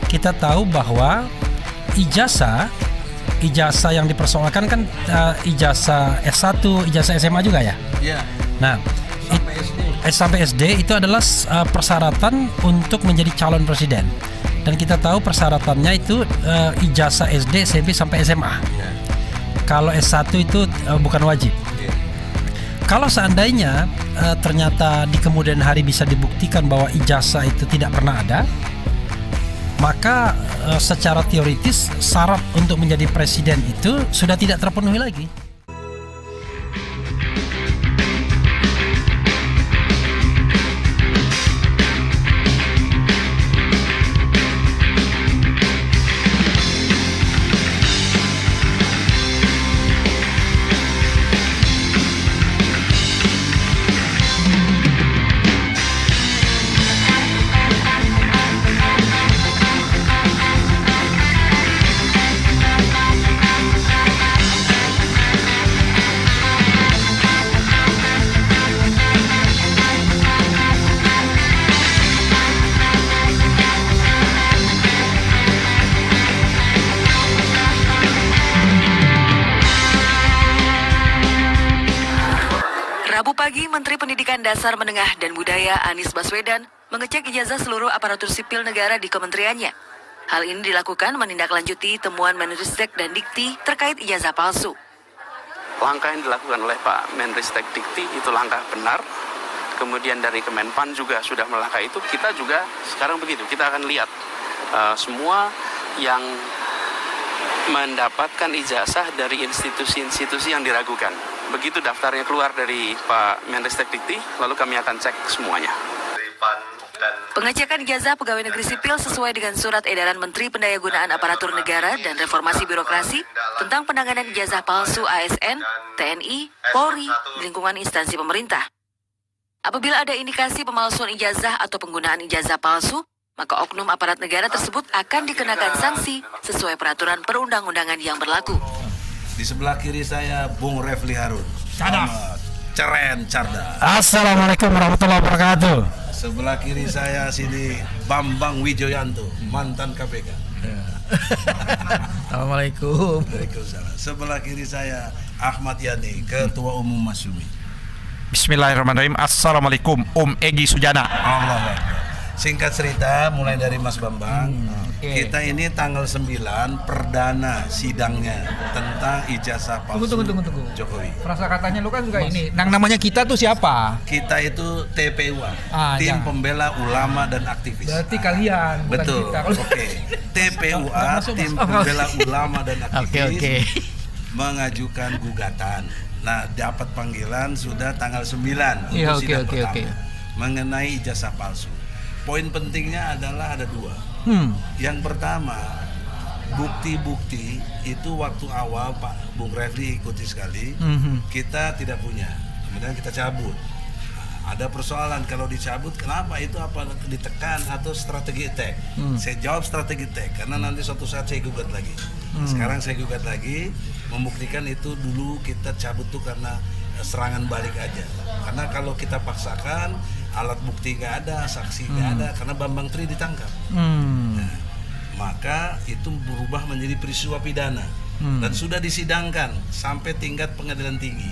kita tahu bahwa ijazah yang dipersoalkan kan ijazah S1, ijazah SMA juga ya? Iya. Nah, sampai SD itu adalah persyaratan untuk menjadi calon presiden. Dan kita tahu persyaratannya itu ijazah SD, SMP sampai SMA. Iya. Kalau S1 itu bukan wajib. Iya. Kalau seandainya ternyata di kemudian hari bisa dibuktikan bahwa ijazah itu tidak pernah ada, maka secara teoritis syarat untuk menjadi presiden itu sudah tidak terpenuhi lagi. Rabu pagi, Menteri Pendidikan Dasar Menengah dan Budaya Anies Baswedan mengecek ijazah seluruh aparatur sipil negara di kementeriannya. Hal ini dilakukan menindaklanjuti temuan Menristek dan Dikti terkait ijazah palsu. Langkah yang dilakukan oleh Pak Menristek Dikti itu langkah benar. Kemudian dari Kemenpan juga sudah melangkah itu. Kita juga sekarang begitu. Kita akan lihat semua yang mendapatkan ijazah dari institusi-institusi yang diragukan. Begitu daftarnya keluar dari Pak Menristek Dikti, lalu kami akan cek semuanya. Pengecekan ijazah pegawai negeri sipil sesuai dengan surat edaran Menteri Pendayagunaan Aparatur Negara dan Reformasi Birokrasi tentang penanganan ijazah palsu ASN, TNI, Polri, di lingkungan instansi pemerintah. Apabila ada indikasi pemalsuan ijazah atau penggunaan ijazah palsu, maka oknum aparat negara tersebut akan dikenakan sanksi sesuai peraturan perundang-undangan yang berlaku. Di sebelah kiri saya Bung Refli Harun. Cadaf. Ceren, cerdas. Assalamualaikum warahmatullahi wabarakatuh. Sebelah kiri saya sini Bambang Wijoyanto, mantan KPK. Assalamualaikum. Waalaikumsalam. Sebelah kiri saya Ahmad Yani, Ketua Umum Masyumi. Bismillahirrahmanirrahim. Assalamualaikum, Egi Sujana. Allah. Singkat cerita, mulai dari Mas Bambang, kita ini tanggal 9 perdana sidangnya tentang ijazah palsu. Tunggu. Jokowi. Frasa katanya lu kan juga ini. Yang namanya kita tuh siapa? Kita itu TPUA, Tim jangan. Pembela Ulama dan Aktivis. Berarti kalian, bukan Betul. kita. Oke. TPUA, Tim Pembela Ulama dan Aktivis, mengajukan gugatan. Nah, dapat panggilan sudah tanggal 9 Iya, untuk sidang oke. pertama mengenai ijazah palsu. Poin pentingnya adalah ada dua. Yang pertama, bukti-bukti itu waktu awal Pak Bung Refli ikuti sekali, kita tidak punya. Kemudian kita cabut. Nah, ada persoalan kalau dicabut, kenapa itu apa ditekan atau strategi attack? Saya jawab strategi attack karena nanti suatu saat saya gugat lagi. Sekarang saya gugat lagi, membuktikan itu dulu kita cabut tuh karena serangan balik aja. Karena kalau kita paksakan, alat bukti nggak ada, saksi nggak ada, karena Bambang Tri ditangkap. Nah, maka itu berubah menjadi peristiwa pidana dan sudah disidangkan sampai tingkat pengadilan tinggi.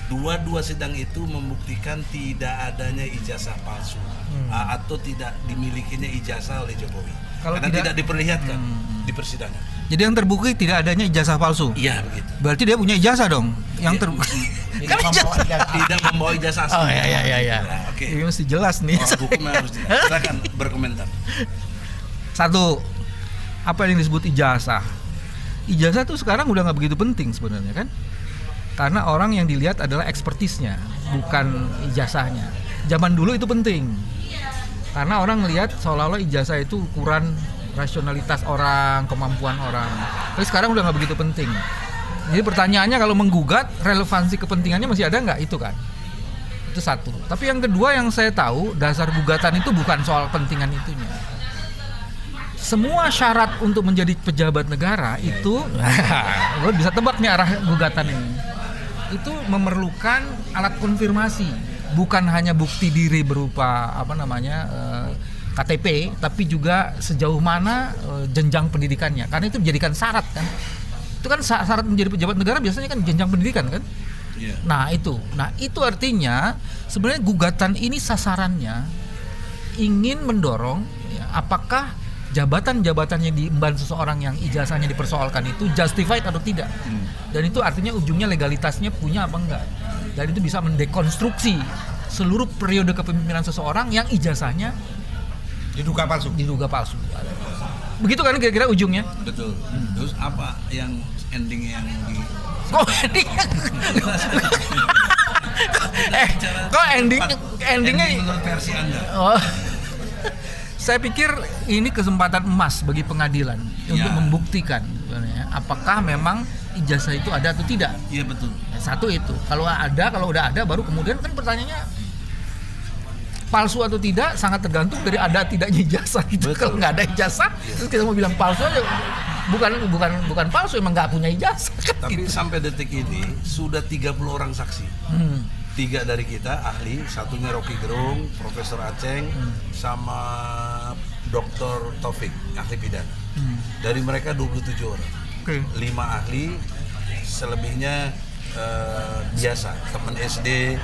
Dua sidang itu membuktikan tidak adanya ijazah palsu atau tidak dimilikinya ijazah oleh Jokowi. Karena tidak diperlihatkan di persidangan. Jadi yang terbukti tidak adanya ijazah palsu. Iya begitu. Berarti dia punya ijazah dong. Yang terbukti Tidak membawa ijazah asli. Oh ya. Nah, oke. Ini mesti jelas nih. Hukumnya harus jelas. Silakan berkomentar. Satu, apa yang disebut ijazah? Ijazah tuh sekarang udah nggak begitu penting sebenarnya kan? Karena orang yang dilihat adalah ekspertisnya, bukan ijazahnya. Zaman dulu itu penting. Karena orang ngelihat seolah-olah ijazah itu ukuran rasionalitas orang, kemampuan orang. Tapi sekarang udah nggak begitu penting. Jadi pertanyaannya kalau menggugat, relevansi kepentingannya masih ada nggak? Itu kan. Itu satu. Tapi yang kedua yang saya tahu, dasar gugatan itu bukan soal pentingan itunya. Semua syarat untuk menjadi pejabat negara itu, lo bisa tebak nih arah gugatan ini. Itu memerlukan alat konfirmasi, bukan hanya bukti diri berupa KTP, tapi juga sejauh mana jenjang pendidikannya, karena itu dijadikan syarat kan. Itu kan syarat menjadi pejabat negara biasanya kan jenjang pendidikan kan. Iya. Nah itu artinya sebenarnya gugatan ini sasarannya ingin mendorong ya, apakah jabatan-jabatan yang diemban seseorang yang ijazahnya dipersoalkan itu justified atau tidak. Dan itu artinya ujungnya legalitasnya punya apa enggak. Dan itu bisa mendekonstruksi seluruh periode kepemimpinan seseorang yang ijazahnya Diduga palsu. Begitu kan kira-kira ujungnya. Betul. Terus apa yang endingnya yang di Kok endingnya? Kok endingnya ending menurut versi Anda? Oh. Saya pikir ini kesempatan emas bagi pengadilan untuk membuktikan sebenarnya apakah memang ijazah itu ada atau tidak. Iya betul. Satu itu. Kalau udah ada baru kemudian kan pertanyaannya palsu atau tidak sangat tergantung dari ada tidaknya ijazah gitu. Kalau nggak ada ijazah, terus kita mau bilang palsu aja bukan palsu, emang nggak punya ijazah kan. Tapi gitu. sampai detik ini sudah 30 orang saksi. 3 dari kita ahli, satunya Rocky Gerung, Profesor Aceng, sama Dr. Taufik, ahli pidana. Dari mereka 27 orang. 5 ahli, selebihnya biasa, teman SD,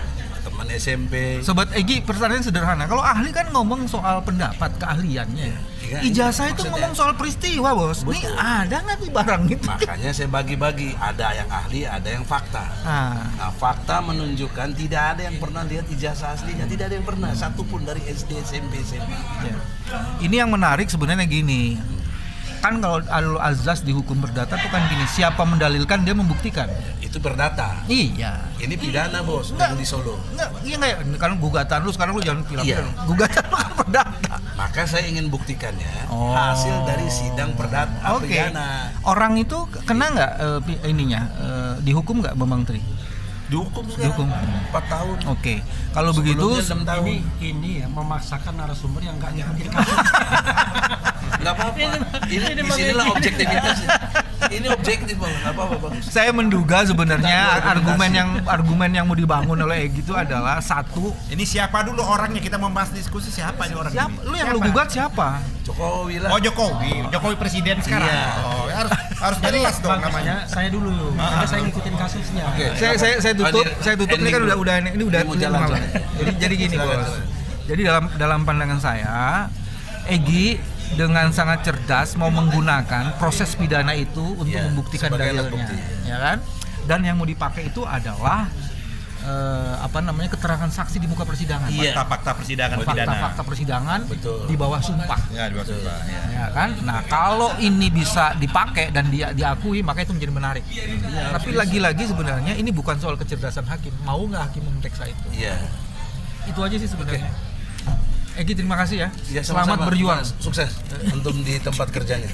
teman SMP. Sobat Egi, pertanyaan sederhana. Kalau ahli kan ngomong soal pendapat keahliannya. Iya, Ijazah itu maksudnya. ngomong soal peristiwa, Bos. Ini Betul. ada nggak nih barang itu? Makanya saya bagi-bagi, ada yang ahli, ada yang fakta. Nah, fakta menunjukkan tidak ada yang pernah lihat ijazah aslinya, tidak ada yang pernah, satupun dari SD, SMP, SMA. Ya. Ini yang menarik sebenarnya gini. Kan kalau alul azas di hukum perdata tuh kan gini, siapa mendalilkan dia membuktikan. Itu perdata. Iya. Ini pidana, Bos, Enggak. yang di Solo. Iya kan gugatan lu sekarang lu jangan bilang. Iya. Gugatan lu kan perdata. Maka saya ingin buktikannya Oh. hasil dari sidang perdata Oke. pidana. Orang itu kena nggak dihukum nggak Bambang Tri? Dihukum sekarang Dihukum. 4 tahun. Oke. Kalau begitu Sebelumnya 6 tahun. Ini ya memaksakan narasumber yang nggak ngikutin kasus. Nggak apa-apa. Ini di sinilah objektivitasnya. Ini objektif, Bang. Nggak apa-apa, Bang. saya menduga sebenarnya Kita argumentasi. argumen yang mau dibangun oleh Egy itu adalah satu, Ini siapa dulu orangnya, kita membahas diskusi siapa ini orang siapa ini? lu yang Siapa? lu gugat siapa? Jokowi lah. Oh, Jokowi presiden sekarang. Iya. Oh, harus jelas dong namanya. Saya dulu, karena saya ngikutin kasusnya. Oke. Saya tutup Oh, saya tutup ini kan ending udah dulu. Ini mau jalan malam. soalnya. Jadi gini, Silakan, Bos. silakan. Jadi dalam pandangan saya, Egy dengan sangat cerdas mau menggunakan proses pidana itu untuk Iya, membuktikan sebagai alat dalilnya, bukti. ya kan? Dan yang mau dipakai itu adalah keterangan saksi di muka persidangan. Iya. Fakta-fakta persidangan pidana. Fakta-fakta persidangan Betul. di bawah sumpah. Ya, dua sumpah. Ya. Ya kan? Nah, kalau ini bisa dipakai dan diakui, maka itu menjadi menarik. Tapi lagi-lagi sebenarnya ini bukan soal kecerdasan hakim. Mau nggak hakim memeriksa itu? Iya. Itu aja sih sebenarnya. Egy, terima kasih ya. Ya, Selamat sama-sama. berjuang. Sukses untuk di tempat kerjanya.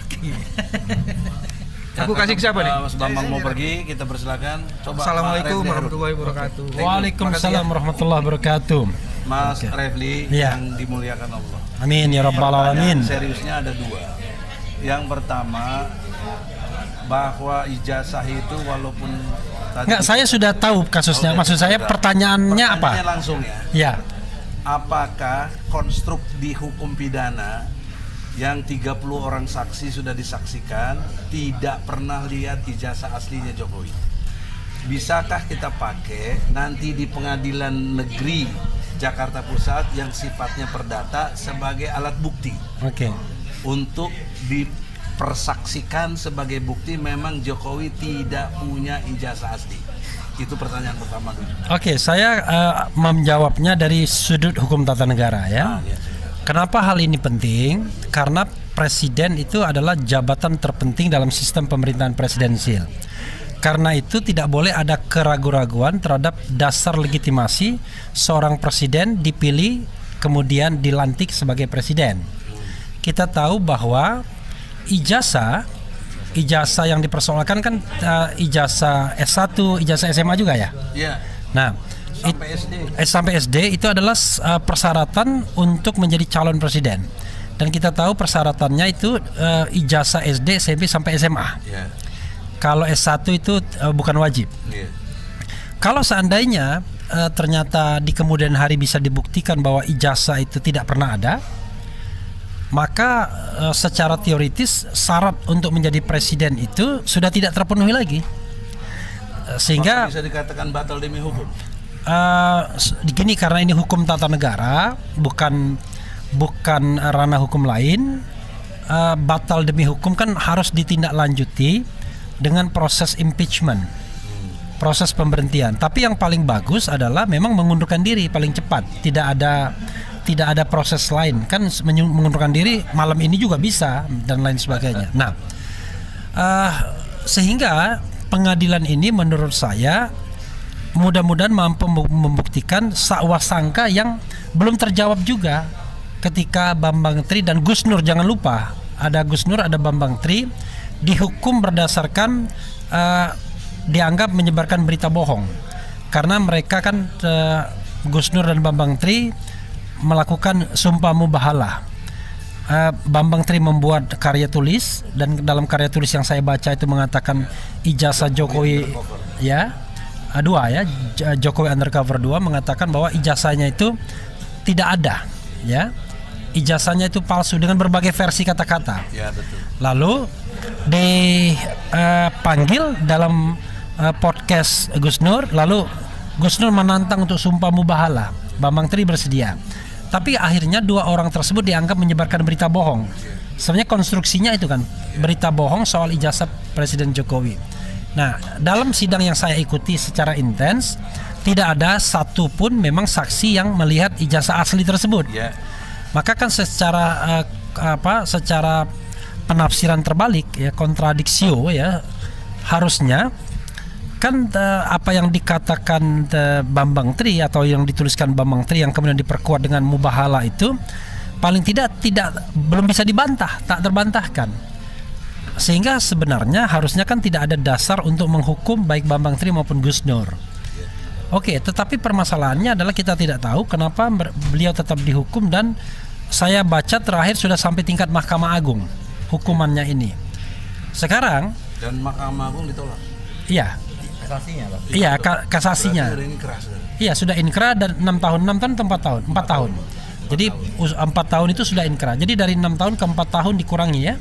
Aku kasih ke siapa nih? Mas Bambang mau pergi, kita persilakan. Coba Assalamualaikum Pak Refli warahmatullahi wabarakatuh. Thank you. Waalaikumsalam warahmatullahi wabarakatuh. Mas Refli Iya. yang dimuliakan Allah. Amin ya rabbal alamin. Pertanyaan seriusnya ada 2. Yang pertama, bahwa ijazah itu walaupun tadi Enggak, saya sudah tahu kasusnya. Maksud saya pertanyaannya apa? Pertanyaannya langsung ya. Ya. Apakah konstruk di hukum pidana yang 30 orang saksi sudah disaksikan tidak pernah lihat ijazah aslinya Jokowi? Bisakah kita pakai nanti di pengadilan negeri Jakarta Pusat yang sifatnya perdata sebagai alat bukti Oke. untuk dipersaksikan sebagai bukti memang Jokowi tidak punya ijazah asli? Itu pertanyaan pertama dulu. Oke, saya menjawabnya dari sudut hukum tata negara ya. Kenapa hal ini penting? Karena presiden itu adalah jabatan terpenting dalam sistem pemerintahan presidensial. Karena itu tidak boleh ada keraguan-raguan terhadap dasar legitimasi seorang presiden dipilih kemudian dilantik sebagai presiden. Kita tahu bahwa ijazah yang dipersoalkan kan ijazah S1, ijazah SMA juga ya. Iya. Nah, Sampai SD. sampai SD itu adalah persyaratan untuk menjadi calon presiden. Dan kita tahu persyaratannya itu ijazah SD, SMP sampai SMA. Iya. Kalau S1 itu bukan wajib. Iya. Kalau seandainya ternyata di kemudian hari bisa dibuktikan bahwa ijazah itu tidak pernah ada, maka secara teoritis syarat untuk menjadi presiden itu sudah tidak terpenuhi lagi. Sehingga bisa dikatakan batal demi hukum. Gini, karena ini hukum tata negara, bukan ranah hukum lain. Batal demi hukum kan harus ditindaklanjuti dengan proses impeachment, proses pemberhentian. Tapi yang paling bagus adalah memang mengundurkan diri paling cepat. Tidak ada proses lain, kan mengundurkan diri malam ini juga bisa dan lain sebagainya. Nah, sehingga pengadilan ini menurut saya mudah-mudahan mampu membuktikan sangka yang belum terjawab juga ketika Bambang Tri dan Gus Nur, jangan lupa ada Gus Nur, ada Bambang Tri dihukum berdasarkan dianggap menyebarkan berita bohong karena mereka kan Gus Nur dan Bambang Tri melakukan sumpah mubahalah. Bambang Tri membuat karya tulis dan dalam karya tulis yang saya baca itu mengatakan ijazah Jokowi Jokowi Undercover 2 mengatakan bahwa ijazahnya itu tidak ada, ya. Ijazahnya itu palsu dengan berbagai versi kata-kata. Ya, betul. Lalu dipanggil dalam podcast Gus Nur, lalu Gus Nur menantang untuk sumpah mubahalah. Bambang Tri bersedia. Tapi akhirnya dua orang tersebut dianggap menyebarkan berita bohong. Sebenarnya konstruksinya itu kan berita bohong soal ijazah Presiden Jokowi. Nah, dalam sidang yang saya ikuti secara intens, tidak ada satupun memang saksi yang melihat ijazah asli tersebut. Yeah. Maka kan secara penafsiran terbalik, ya, kontradiksio, ya, harusnya kan apa yang dikatakan Bambang Tri atau yang dituliskan Bambang Tri yang kemudian diperkuat dengan mubahalah itu paling tidak belum bisa dibantah, tak terbantahkan. Sehingga sebenarnya harusnya kan tidak ada dasar untuk menghukum baik Bambang Tri maupun Gus Nur. Oke, tetapi permasalahannya adalah kita tidak tahu kenapa beliau tetap dihukum, dan saya baca terakhir sudah sampai tingkat Mahkamah Agung hukumannya ini. Sekarang dan Mahkamah Agung ditolak. Iya. Kasasinya, Pak. Iya, kasasinya. Berarti ini keras. Iya, sudah inkrah dan 6 tahun atau 4 tahun. Jadi 4 tahun itu sudah inkrah. Jadi dari 6 tahun ke 4 tahun dikurangi, ya.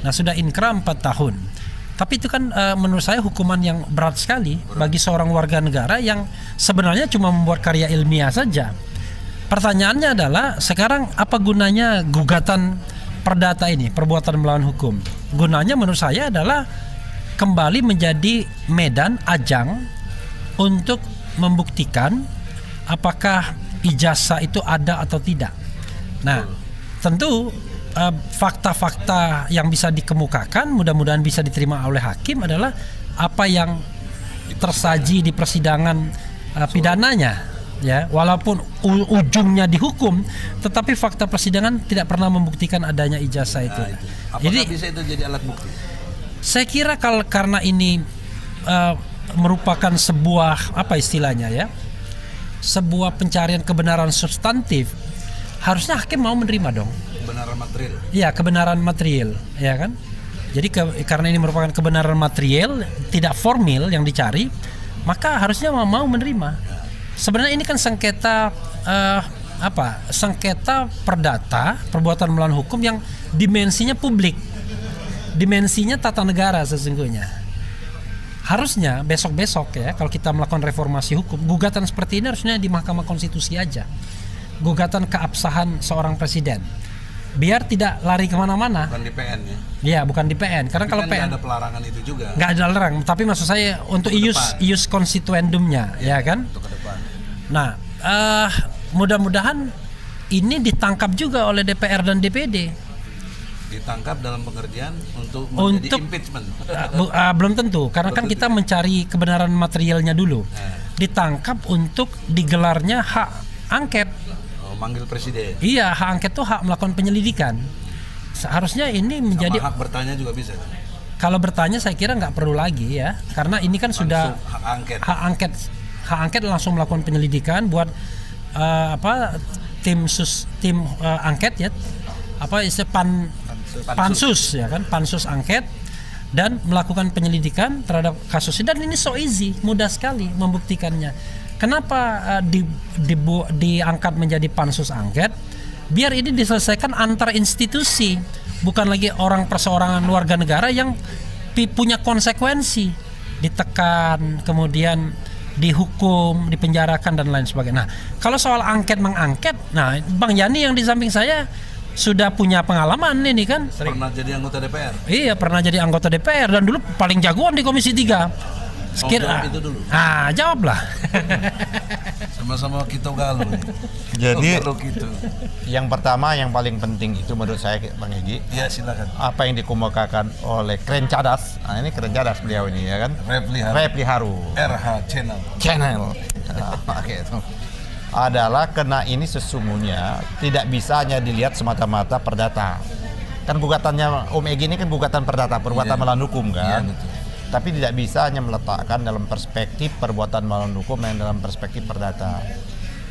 Nah, sudah inkrah 4 tahun. Tapi itu kan menurut saya hukuman yang berat sekali bagi seorang warga negara yang sebenarnya cuma membuat karya ilmiah saja. Pertanyaannya adalah sekarang apa gunanya gugatan perdata ini, perbuatan melawan hukum? Gunanya menurut saya adalah kembali menjadi medan ajang untuk membuktikan apakah ijazah itu ada atau tidak. Nah, tentu fakta-fakta yang bisa dikemukakan mudah-mudahan bisa diterima oleh hakim adalah apa yang tersaji di persidangan pidananya, ya, walaupun ujungnya dihukum, tetapi fakta persidangan tidak pernah membuktikan adanya ijazah itu. Apakah Jadi bisa itu jadi alat bukti? saya kira karena ini merupakan sebuah apa istilahnya, ya, sebuah pencarian kebenaran substantif, harusnya hakim mau menerima dong. Kebenaran material. Iya, kebenaran material, ya kan? Jadi karena ini merupakan kebenaran material, tidak formil yang dicari, maka harusnya mau menerima. Sebenarnya ini kan sengketa sengketa perdata, perbuatan melawan hukum yang dimensinya publik. Dimensinya tata negara sesungguhnya. Harusnya besok-besok, ya, kalau kita melakukan reformasi hukum, gugatan seperti ini harusnya di Mahkamah Konstitusi aja. Gugatan keabsahan seorang presiden, biar tidak lari kemana-mana. Bukan di PN, ya? Iya, bukan di PN. Karena kalau kan PN ada pelarangan itu juga. nggak ada larang. Tapi maksud saya untuk ius constituendumnya, ya kan? Untuk ke depan. Nah, mudah-mudahan ini ditangkap juga oleh DPR dan DPD. Ditangkap dalam pengertian untuk menjadi impeachment. Belum tentu, karena kan kita mencari kebenaran materialnya dulu. Ditangkap untuk digelarnya hak angket. Manggil presiden. Iya, hak angket itu hak melakukan penyelidikan. Seharusnya ini menjadi hak bertanya juga bisa. Kalau bertanya saya kira nggak perlu lagi, ya, karena ini kan langsung sudah hak angket langsung melakukan penyelidikan buat tim angket, ya, pansus, ya kan, pansus angket, dan melakukan penyelidikan terhadap kasus ini. Dan ini so easy, mudah sekali membuktikannya. Kenapa diangkat menjadi pansus angket? biar ini diselesaikan antar institusi, bukan lagi orang perseorangan warga negara yang punya konsekuensi, ditekan, kemudian dihukum, dipenjarakan dan lain sebagainya. Nah, kalau soal angket mengangket, nah Bang Yani yang di samping saya sudah punya pengalaman ini kan. Pernah jadi anggota DPR. Iya, pernah jadi anggota DPR dan dulu paling jagoan di Komisi 3. Jawab itu dulu. Jawablah. Sama-sama kita galuh. Jadi Galuh gitu. yang pertama yang paling penting itu menurut saya Bang Egy, Ya silakan. apa yang dikemukakan oleh Keren Cadas. Nah, ini Keren Cadas beliau ini ya kan. Refli Haru. RH Channel. Oke, itu adalah karena ini sesungguhnya tidak bisa hanya dilihat semata-mata perdata. Kan gugatannya Om Egy ini kan gugatan perdata, perbuatan melawan hukum kan. Iya, betul. Tapi tidak bisa hanya meletakkan dalam perspektif perbuatan melawan hukum yang dalam perspektif perdata.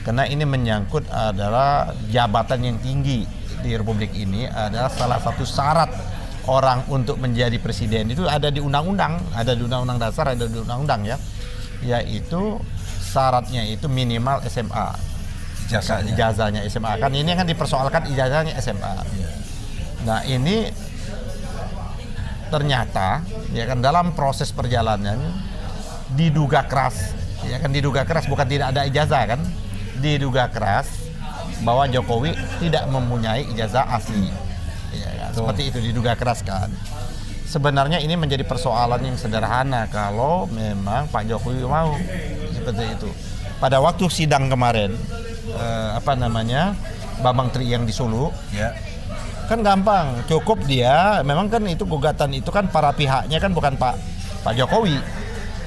Karena ini menyangkut adalah jabatan yang tinggi di Republik ini adalah salah satu syarat orang untuk menjadi presiden itu ada di undang-undang, ada di undang-undang dasar, ada di undang-undang ya. Yaitu syaratnya itu minimal SMA. Ijazahnya SMA. Kan ini kan dipersoalkan ijazahnya SMA. Nah, ini ternyata ya kan dalam proses perjalanan diduga keras, ya kan diduga keras, bukan tidak ada ijazah kan, diduga keras bahwa Jokowi tidak mempunyai ijazah asli, ya kan? Seperti itu diduga keras kan. Sebenarnya ini menjadi persoalan yang sederhana kalau memang Pak Jokowi mau seperti itu. Pada waktu sidang kemarin Bambang Tri yang di Solo, Ya. kan gampang, cukup dia memang kan itu gugatan itu kan para pihaknya kan bukan Pak Jokowi,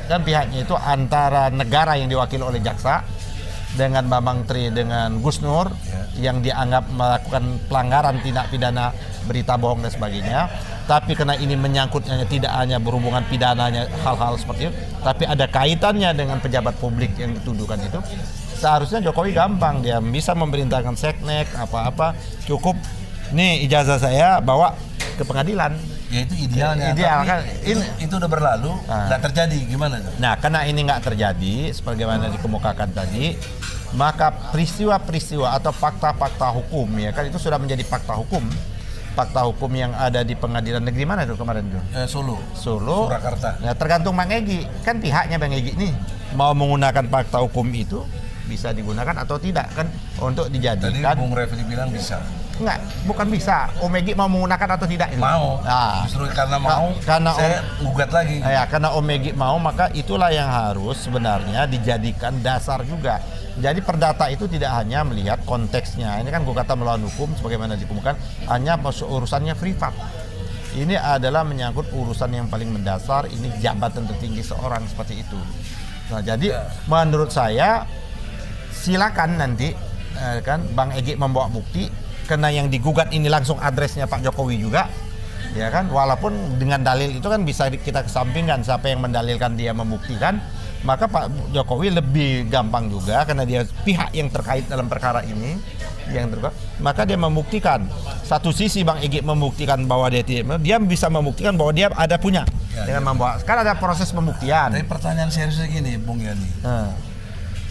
kan pihaknya itu antara negara yang diwakili oleh jaksa dengan Bambang Tri dengan Gus Nur yang dianggap melakukan pelanggaran tindak pidana berita bohong dan sebagainya. Tapi karena ini menyangkutnya tidak hanya berhubungan pidananya hal-hal seperti itu, tapi ada kaitannya dengan pejabat publik yang dituduhkan itu, seharusnya Jokowi gampang, dia bisa memerintahkan seknek apa-apa, cukup nih ijazah saya bawa ke pengadilan. Ya itu idealnya. Ideal tapi kan? Itu udah berlalu, nggak terjadi gimana tuh? Nah, karena ini nggak terjadi sebagaimana dikemukakan tadi, maka peristiwa-peristiwa atau fakta-fakta hukum ya kan itu sudah menjadi fakta hukum. Fakta hukum yang ada di pengadilan negeri mana itu kemarin tuh? Solo. Surakarta. Nah, tergantung Bang Egy. Kan pihaknya Bang Egy nih mau menggunakan fakta hukum itu bisa digunakan atau tidak kan untuk dijadikan. Tadi Bung Refli bilang bisa. Enggak, bukan bisa. Om Egy mau menggunakan atau tidak? Mau. Nah, Justru karena mau, saya gugat lagi. Ya, karena Om Egy mau, maka itulah yang harus sebenarnya dijadikan dasar juga. Jadi perdata itu tidak hanya melihat konteksnya. Ini kan gugatan melawan hukum sebagaimana dikemukakan, hanya urusannya privat. Ini adalah menyangkut urusan yang paling mendasar, ini jabatan tertinggi seorang seperti itu. Nah, jadi menurut saya silakan nanti kan Bang Egy membawa bukti karena yang digugat ini langsung adresnya Pak Jokowi juga. Ya kan, walaupun dengan dalil itu kan bisa kita kesampingkan siapa yang mendalilkan dia membuktikan, maka Pak Jokowi lebih gampang juga karena dia pihak yang terkait dalam perkara ini maka dia membuktikan. Satu sisi Bang Egy membuktikan bahwa dia bisa membuktikan bahwa dia ada punya dengan membawa. Sekarang ada proses pembuktian. Tapi pertanyaan seriusnya gini, Bung Yani.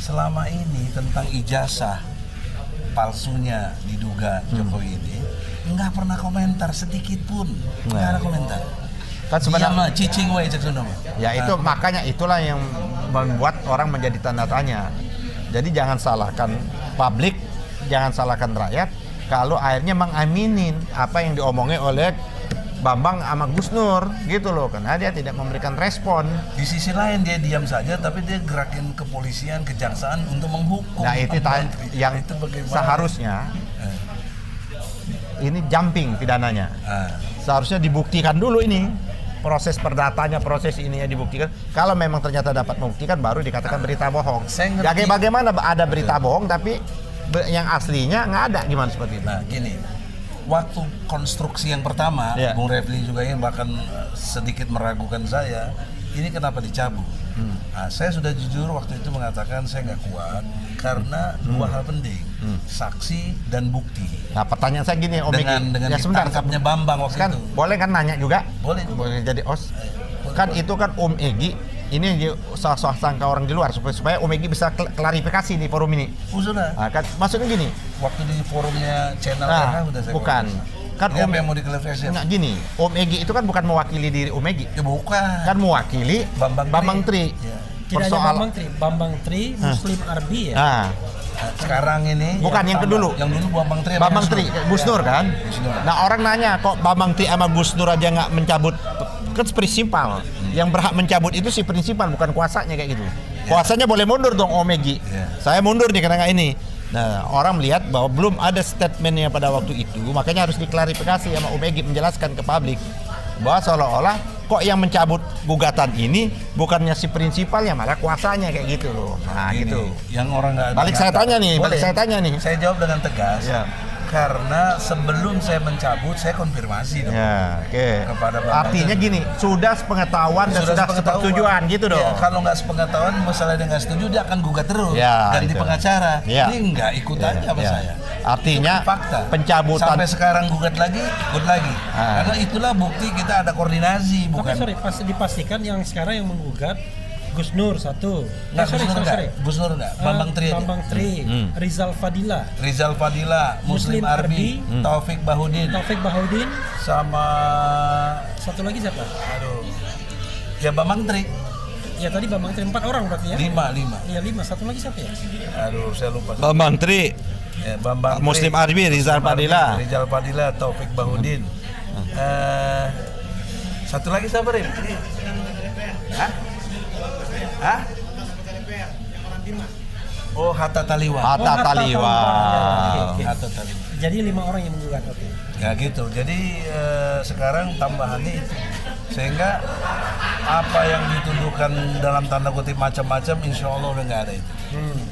Selama ini tentang ijazah palsunya diduga Jokowi ini nggak pernah komentar sedikit pun, nggak ada komentar. Kan sebenarnya cicing wae cek Sunda. Ya itu makanya itulah yang membuat orang menjadi tanda tanya. Jadi jangan salahkan publik, jangan salahkan rakyat kalau akhirnya mengaminin apa yang diomongin oleh Bambang sama Gus Nur gitu loh, karena dia tidak memberikan respon. Di sisi lain dia diam saja, tapi dia gerakin kepolisian, kejaksaan untuk menghukum. Nah itu yang itu seharusnya ini jumping pidananya. Seharusnya dibuktikan dulu ini proses perdatanya, proses ininya dibuktikan. Kalau memang ternyata dapat membuktikan, baru dikatakan berita bohong. Jadi bagaimana ada berita bohong tapi yang aslinya nggak ada, gimana seperti itu? Nah gini. Waktu konstruksi yang pertama, Bung Refli juga yang bahkan sedikit meragukan saya, ini kenapa dicabut? Nah, saya sudah jujur waktu itu mengatakan saya nggak kuat karena dua hal penting, saksi dan bukti. Nah pertanyaan saya gini, Om Egy, dengan ditangkapnya Bambang waktu kan, itu. Boleh kan nanya juga? Boleh jadi os. Kan itu kan Om Egy ini yang sangka orang di luar supaya Omegi bisa klarifikasi di forum ini. Sudah. Kan maksudnya gini. Waktu di forumnya channel udah saya bukan. Kan Om yang mau diklarifikasi. Nggak gini, Om Egi itu kan bukan mewakili diri Om Egi. Ya bukan. Kan mewakili Bambang Tri. Ya. Tidak hanya Bambang Tri, Muslim Arbi ya. Nah, sekarang ini bukan yang kedulu. Yang dulu Bambang Tri, Gus Nur kan. Nah, orang nanya kok Bambang Tri sama Gus Nur aja nggak mencabut, kan prinsipal. Yang berhak mencabut itu si prinsipal, bukan kuasanya kayak gitu. Kuasanya boleh mundur dong Om Egi. Saya mundur nih karena nggak ini. Nah, orang melihat bahwa belum ada statementnya pada waktu itu, makanya harus diklarifikasi sama Om Egi, menjelaskan ke publik bahwa seolah-olah kok yang mencabut gugatan ini bukannya si prinsipalnya, malah kuasanya kayak gitu loh. Nah, gitu. Yang orang nggak balik saya tanya nih. Saya jawab dengan tegas. Ya. Karena sebelum saya mencabut, saya konfirmasi dong. Ya, oke. Kepada Bapak. Artinya gini, sudah sepengetahuan dan sudah sepersetujuan gitu dong. Ya, kalau nggak sepengetahuan, masalah dia nggak setuju, dia akan gugat terus. Ya, ganti itu. pengacara. Ya. Ini nggak ikut aja sama saya. Artinya Itu fakta. pencabutan Sampai sekarang gugat lagi, ikut lagi. Karena itulah bukti kita ada koordinasi, bukan. Tapi dipastikan yang sekarang yang menggugat Gus Nur satu. Gus Nur enggak. Bambang Tri. Rizal Fadila, Muslim Arbi, Taufik Bahudin, sama satu lagi siapa? Aduh. Ya Bambang Tri. Ya tadi Bambang Tri 4 orang berarti ya? 5. Iya 5. Satu lagi siapa ya? Aduh, saya lupa. Bambang Tri, Ya, Bambang Muslim Tri, Arbi, Rizal Fadila, Taufik Bahudin. Satu lagi siapa, Rim? Hah? Oh, Hatta Taliwa. Jadi 5 orang yang menggugat. Oke. Ya gitu. Jadi sekarang tambahannya itu. Sehingga apa yang dituduhkan dalam tanda kutip macam-macam, insya Allah udah nggak ada itu.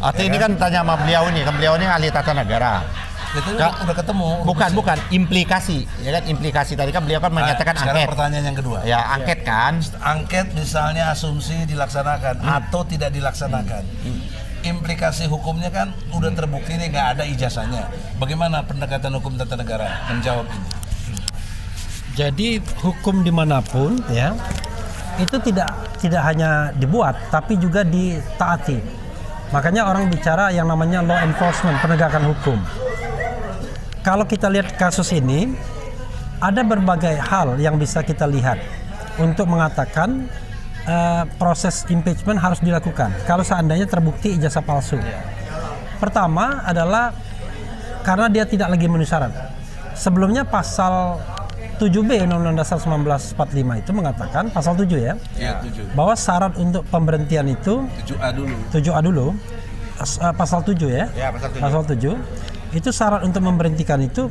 Artinya ini kan tanya sama beliau nih, kan beliau ini ahli tata negara. Itu udah ketemu. Bukan implikasi, ya kan implikasi tadi kan beliau kan menyatakan sekarang angket. Pertanyaan yang kedua. Ya angket kan. Angket misalnya asumsi dilaksanakan atau tidak dilaksanakan. Implikasi hukumnya kan udah terbukti nih nggak ada ijazahnya. Bagaimana pendekatan hukum tata negara menjawab ini? Jadi hukum dimanapun ya itu tidak hanya dibuat tapi juga ditaati. Makanya orang bicara yang namanya law enforcement, penegakan hukum. Kalau kita lihat kasus ini ada berbagai hal yang bisa kita lihat untuk mengatakan proses impeachment harus dilakukan kalau seandainya terbukti ijazah palsu. Pertama adalah karena dia tidak lagi memenuhi syarat. Sebelumnya pasal 7B Undang-Undang Dasar 1945 itu mengatakan pasal 7 ya. Ya, 7. Bahwa syarat untuk pemberhentian itu 7A dulu. Pasal 7 ya. Ya, pasal 7. Pasal 7. Itu syarat untuk memberhentikan itu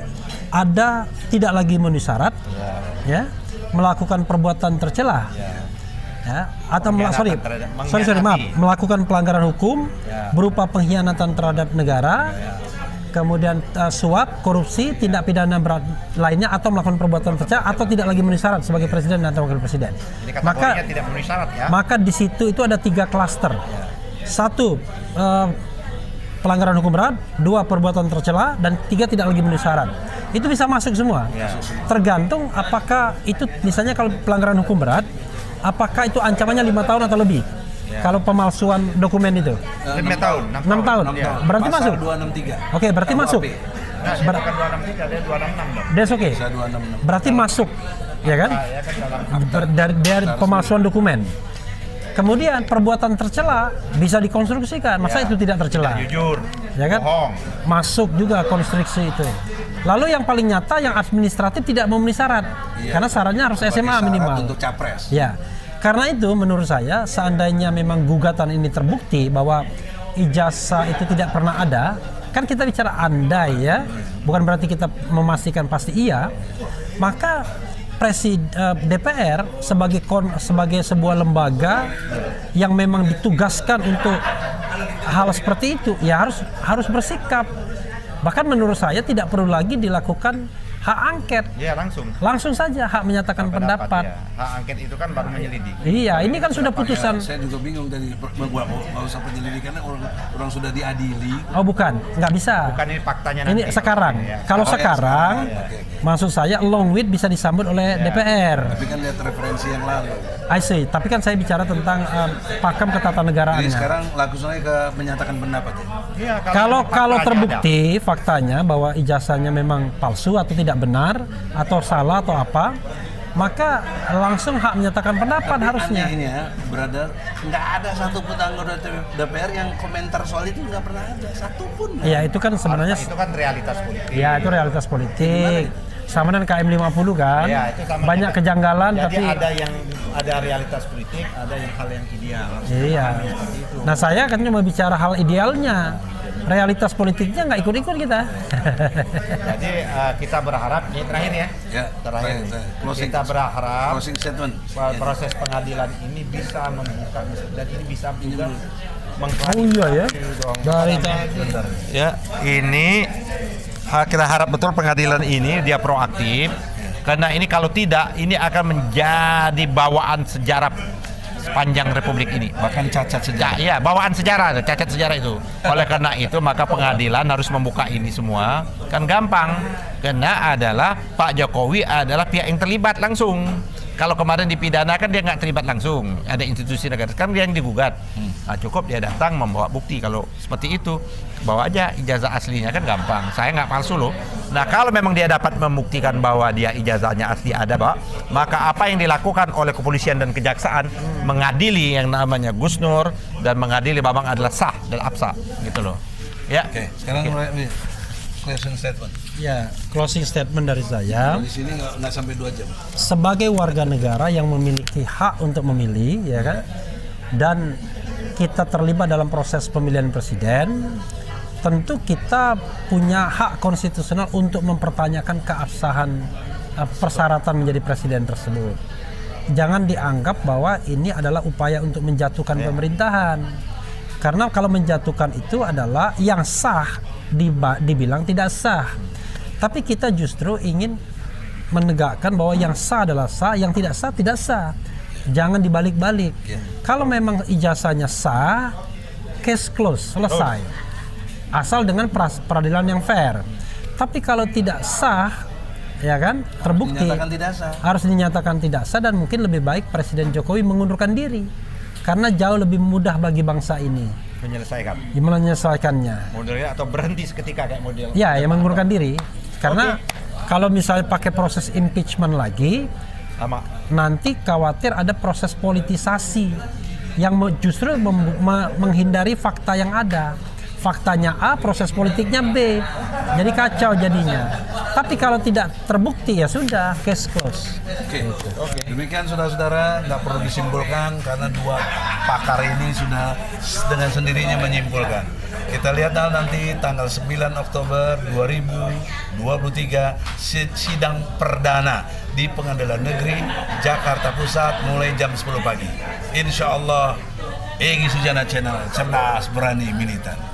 ada tidak lagi memenuhi syarat. Ya. Melakukan perbuatan tercela. Ya, atau melakukan pelanggaran hukum berupa pengkhianatan terhadap negara, kemudian suap, korupsi, tindak pidana berat lainnya atau melakukan perbuatan tercela atau tidak lagi memenuhi syarat sebagai presiden atau wakil presiden. Maka tidak memenuhi syarat ya. Maka di situ itu ada 3 klaster. 1 pelanggaran hukum berat, 2 perbuatan tercela, dan 3 tidak lagi memenuhi syarat. Itu bisa masuk semua. Tergantung apakah itu misalnya kalau pelanggaran hukum berat, apakah itu ancamannya 5 tahun atau lebih? Kalau pemalsuan dokumen itu 5 tahun. 6 tahun. Berarti Pasal masuk. 263. Oke, berarti masuk. Bukan 263, dia 266 dong. That's okay. Pasal 266. Berarti masuk. Ya kan? Dari pemalsuan dokumen. Kemudian perbuatan tercela bisa dikonstruksikan. Masa itu tidak tercela? Jujur. Ya kan? Bohong. Masuk juga konstruksi itu. Lalu yang paling nyata yang administratif tidak memenuhi syarat. Karena syaratnya harus SMA minimal. Untuk capres. Ya. Karena itu menurut saya seandainya memang gugatan ini terbukti bahwa ijazah itu tidak pernah ada, kan kita bicara andai ya, bukan berarti kita memastikan pasti iya, maka DPR sebagai sebuah lembaga yang memang ditugaskan untuk hal seperti itu ya harus bersikap. Bahkan menurut saya tidak perlu lagi dilakukan hak angket. Iya, langsung. Langsung saja hak menyatakan pendapat. Ya. Hak angket itu kan baru menyelidik. Iya, ini kan sudah putusan. Saya juga bingung tadi, nggak usah penyelidikan, orang sudah diadili. Oh bukan, nggak bisa. Bukan ini faktanya Ini nanti. sekarang. Ya. Kalau sekarang, Oke. maksud saya along with bisa disambut oleh DPR. Tapi kan lihat referensi yang lalu. I see. Tapi kan saya bicara tentang pakem ketatanegaraan. Jadi sekarang langsung aja ke menyatakan pendapat ya. Iya, Kalau faktanya terbukti faktanya bahwa ijazahnya memang palsu atau tidak benar atau salah atau apa, maka langsung hak menyatakan pendapat harusnya. Anehnya, brother, nggak ada satupun anggota DPR yang komentar soal itu, nggak pernah ada satupun. Ya itu kan sebenarnya itu kan realitas politik. ya itu realitas politik. Sama dengan KM 50 kan. Ya, itu sama banyak juga. kejanggalan Jadi tapi ada realitas politik, ada yang hal yang ideal. iya. Nah, saya kan cuma bicara hal idealnya. Realitas politiknya nggak ikut-ikut kita. Jadi kita berharap ini terakhir ya. Ya, Terakhir. closing, Kita berharap closing statement. proses pengadilan ini bisa membuka dan ini bisa juga Oh iya ya. Dari Ya, ini kita harap betul pengadilan ini dia proaktif. Karena ini kalau tidak, ini akan menjadi bawaan sejarah sepanjang Republik ini. Bahkan cacat sejarah. Ya, bawaan sejarah, cacat sejarah itu. Oleh karena itu, maka pengadilan harus membuka ini semua. Kan gampang. Karena adalah Pak Jokowi adalah pihak yang terlibat langsung. Kalau kemarin dipidana kan dia nggak terlibat langsung. Ada institusi negara, kan dia yang digugat. Nah, cukup dia datang membawa bukti. Kalau seperti itu, bawa aja ijazah aslinya, kan gampang. Saya nggak palsu loh. Nah, kalau memang dia dapat membuktikan bahwa dia ijazahnya asli ada, Pak, maka apa yang dilakukan oleh kepolisian dan kejaksaan mengadili yang namanya Gus Nur dan mengadili Bambang adalah sah dan absah, gitu loh. Ya. Oke, sekarang mulai closing statement. ya, closing statement dari saya. Di sini nggak sampai 2 jam. Sebagai warga negara yang memiliki hak untuk memilih, ya kan, dan kita terlibat dalam proses pemilihan presiden, tentu kita punya hak konstitusional untuk mempertanyakan keabsahan persyaratan menjadi presiden tersebut. Jangan dianggap bahwa ini adalah upaya untuk menjatuhkan pemerintahan, karena kalau menjatuhkan itu adalah yang sah dibilang tidak sah. Tapi kita justru ingin menegakkan bahwa yang sah adalah sah, yang tidak sah tidak sah. Jangan dibalik-balik. Kalau memang ijazahnya sah, case close, selesai. Asal dengan peradilan yang fair. Tapi kalau tidak sah, ya kan, terbukti Dinyatakan tidak sah. harus dinyatakan tidak sah, dan mungkin lebih baik Presiden Jokowi mengundurkan diri karena jauh lebih mudah bagi bangsa ini menyelesaikannya. Modelnya atau berhenti seketika kayak model. Ya, yang mengundurkan diri. Karena kalau misalnya pakai proses impeachment lagi, Sama. nanti khawatir ada proses politisasi yang justru menghindari fakta yang ada. Faktanya A, proses politiknya B. Jadi kacau jadinya. Tapi kalau tidak terbukti ya sudah, case close. Oke. Demikian saudara-saudara, nggak perlu disimpulkan karena 2 pakar ini sudah dengan sendirinya menyimpulkan. Kita lihat nanti tanggal 9 Oktober 2023 sidang perdana di Pengadilan Negeri Jakarta Pusat mulai jam 10 pagi. Insya Allah, Egy Sujana Channel, cerdas, berani, militan.